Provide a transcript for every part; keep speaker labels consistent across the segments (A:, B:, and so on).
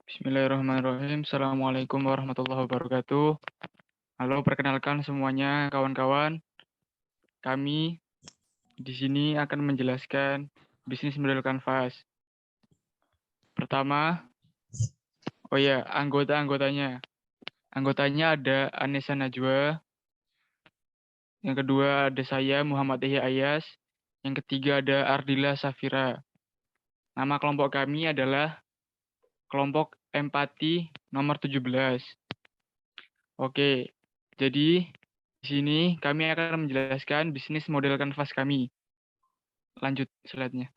A: Bismillahirrahmanirrahim. Assalamualaikum warahmatullahi wabarakatuh. Halo, perkenalkan semuanya kawan-kawan. Kami di sini akan menjelaskan bisnis model kanvas. Pertama, anggotanya. Anggotanya ada Anissa Najwa. Yang kedua ada saya, Muhammad Yahya Ayas. Yang ketiga ada Ardila Safira. Nama kelompok kami adalah kelompok empati nomor 17. Oke, jadi di sini kami akan menjelaskan bisnis model kanvas kami. Lanjut slide-nya.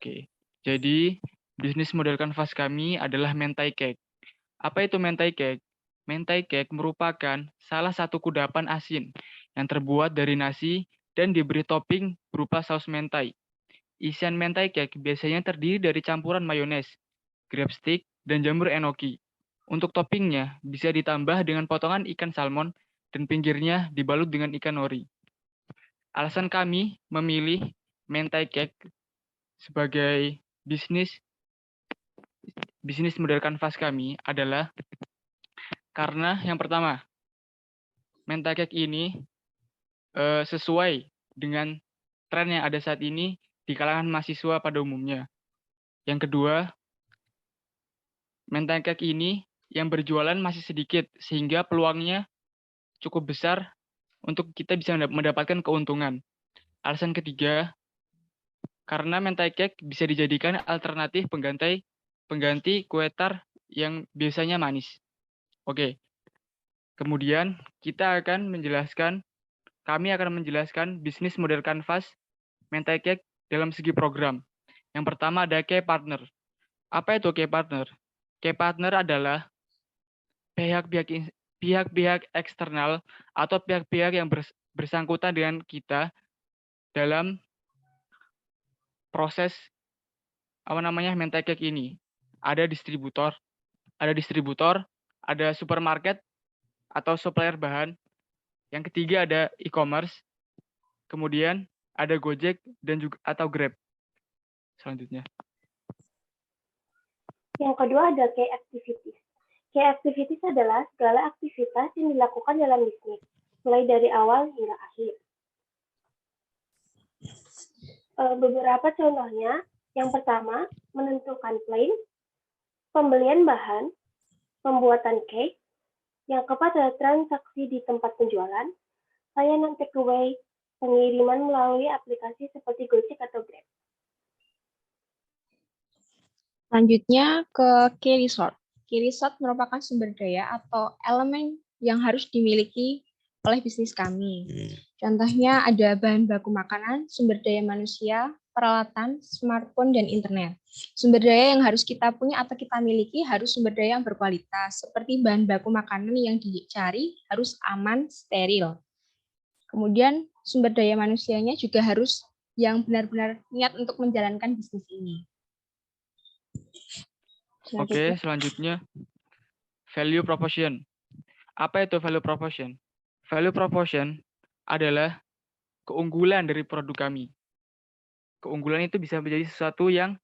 A: Oke, jadi bisnis model kanvas kami adalah mentai cake. Apa itu mentai cake? Mentai cake merupakan salah satu kudapan asin yang terbuat dari nasi dan diberi topping berupa saus mentai. Isian mentai cake biasanya terdiri dari campuran mayones, crab stick, dan jamur enoki. Untuk toppingnya bisa ditambah dengan potongan ikan salmon dan pinggirnya dibalut dengan ikan nori. Alasan kami memilih mentai cake sebagai bisnis model kanvas kami adalah karena yang pertama, mentai cake ini sesuai dengan tren yang ada saat ini di kalangan mahasiswa pada umumnya. Yang kedua, mentai cake ini yang berjualan masih sedikit sehingga peluangnya cukup besar untuk kita bisa mendapatkan keuntungan. Alasan ketiga, karena mentai cake bisa dijadikan alternatif pengganti kue tar yang biasanya manis. Oke, kemudian kami akan menjelaskan bisnis model kanvas mentai cake dalam segi program. Yang pertama ada key partner. Apa itu key partner? Key partner adalah pihak-pihak eksternal atau pihak-pihak yang bersangkutan dengan kita dalam proses mentai cake ini. Ada distributor, ada supermarket atau supplier bahan. Yang ketiga ada e-commerce, kemudian ada Gojek dan juga atau Grab. Selanjutnya.
B: Yang kedua ada key activities. Key activities adalah segala aktivitas yang dilakukan dalam bisnis, mulai dari awal hingga akhir. Beberapa contohnya, yang pertama, menentukan plan, pembelian bahan, pembuatan cake, yang keempat adalah transaksi di tempat penjualan, layanan takeaway, pengiriman melalui aplikasi seperti Gojek atau Grab.
C: Selanjutnya ke key resort. Key resort merupakan sumber daya atau elemen yang harus dimiliki oleh bisnis kami. Contohnya ada bahan baku makanan, sumber daya manusia, peralatan, smartphone, dan internet. Sumber daya yang harus kita punya atau kita miliki harus sumber daya yang berkualitas, seperti bahan baku makanan yang dicari harus aman, steril. Kemudian sumber daya manusianya juga harus yang benar-benar niat untuk menjalankan bisnis ini.
A: Oke, selanjutnya value proposition. Apa itu value proposition? Value proposition adalah keunggulan dari produk kami. Keunggulan itu bisa menjadi sesuatu yang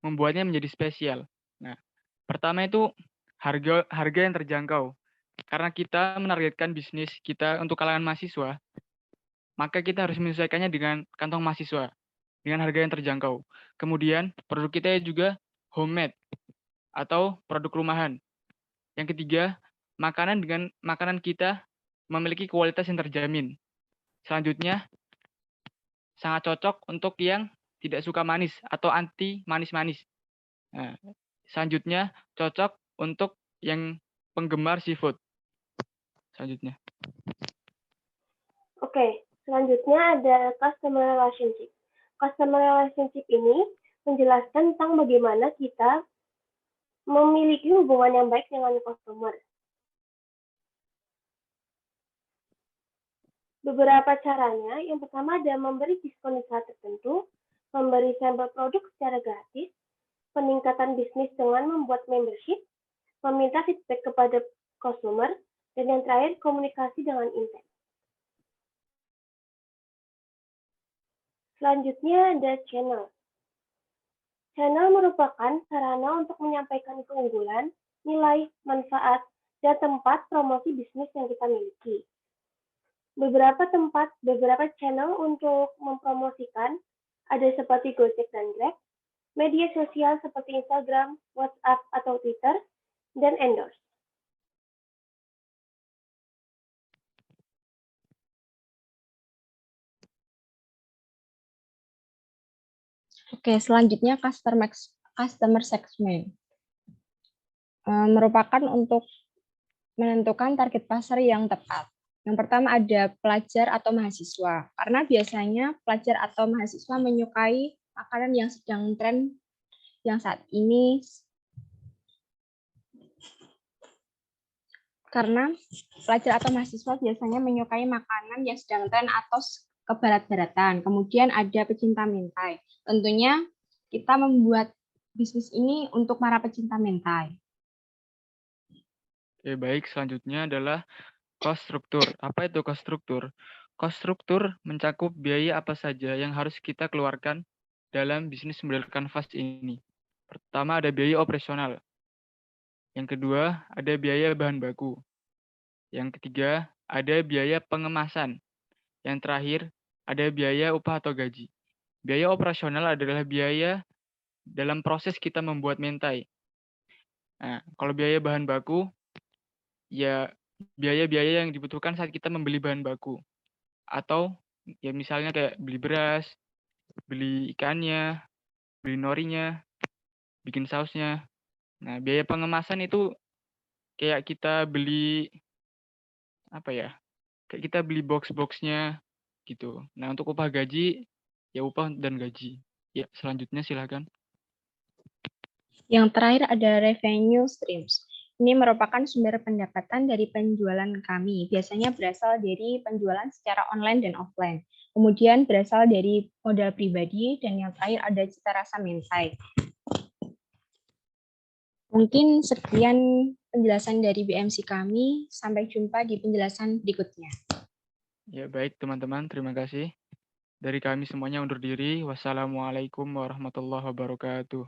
A: membuatnya menjadi spesial. Nah, pertama itu harga yang terjangkau. Karena kita menargetkan bisnis kita untuk kalangan mahasiswa, maka kita harus menyesuaikannya dengan kantong mahasiswa dengan harga yang terjangkau. Kemudian produk kita juga homemade atau produk rumahan. Yang ketiga, makanan kita memiliki kualitas yang terjamin. Selanjutnya, sangat cocok untuk yang tidak suka manis atau anti manis-manis. Nah, selanjutnya, cocok untuk yang penggemar seafood. Selanjutnya.
B: Oke, selanjutnya ada customer relationship. Customer relationship ini menjelaskan tentang bagaimana kita memiliki hubungan yang baik dengan customer. Beberapa caranya, yang pertama ada memberi diskon di saat tertentu, memberi sampel produk secara gratis, peningkatan bisnis dengan membuat membership, meminta feedback kepada customer, dan yang terakhir komunikasi dengan intent. Selanjutnya ada channel. Channel merupakan sarana untuk menyampaikan keunggulan, nilai, manfaat, dan tempat promosi bisnis yang kita miliki. Beberapa channel untuk mempromosikan ada seperti Gojek dan Grab, media sosial seperti Instagram, WhatsApp, atau Twitter, dan endorse.
C: Oke, selanjutnya customer segment. Merupakan untuk menentukan target pasar yang tepat. Yang pertama ada pelajar atau mahasiswa, karena biasanya pelajar atau mahasiswa menyukai makanan yang sedang tren yang saat ini, karena pelajar atau mahasiswa biasanya menyukai makanan yang sedang tren atau kebarat-baratan. Kemudian ada pecinta mentai. Tentunya kita membuat bisnis ini untuk para pecinta mentai.
A: Oke, baik. Selanjutnya adalah cost struktur. Apa itu cost struktur? Cost struktur mencakup biaya apa saja yang harus kita keluarkan dalam bisnis model Canvas ini. Pertama ada biaya operasional. Yang kedua ada biaya bahan baku. Yang ketiga ada biaya pengemasan. Yang terakhir ada biaya upah atau gaji. Biaya operasional adalah biaya dalam proses kita membuat mentai. Nah, kalau biaya bahan baku, ya biaya-biaya yang dibutuhkan saat kita membeli bahan baku. Atau ya misalnya kayak beli beras, beli ikannya, beli norinya, bikin sausnya. Nah, biaya pengemasan itu kayak kita beli apa ya? Kayak kita beli box-boxnya gitu. Nah, untuk upah gaji ya upah dan gaji. Ya, selanjutnya silakan.
C: Yang terakhir ada revenue streams. Ini merupakan sumber pendapatan dari penjualan kami. Biasanya berasal dari penjualan secara online dan offline. Kemudian berasal dari modal pribadi, dan yang terakhir ada cita rasa mentai. Mungkin sekian penjelasan dari BMC kami. Sampai jumpa di penjelasan berikutnya.
A: Ya, baik teman-teman, terima kasih. Dari kami semuanya undur diri. Wassalamualaikum warahmatullahi wabarakatuh.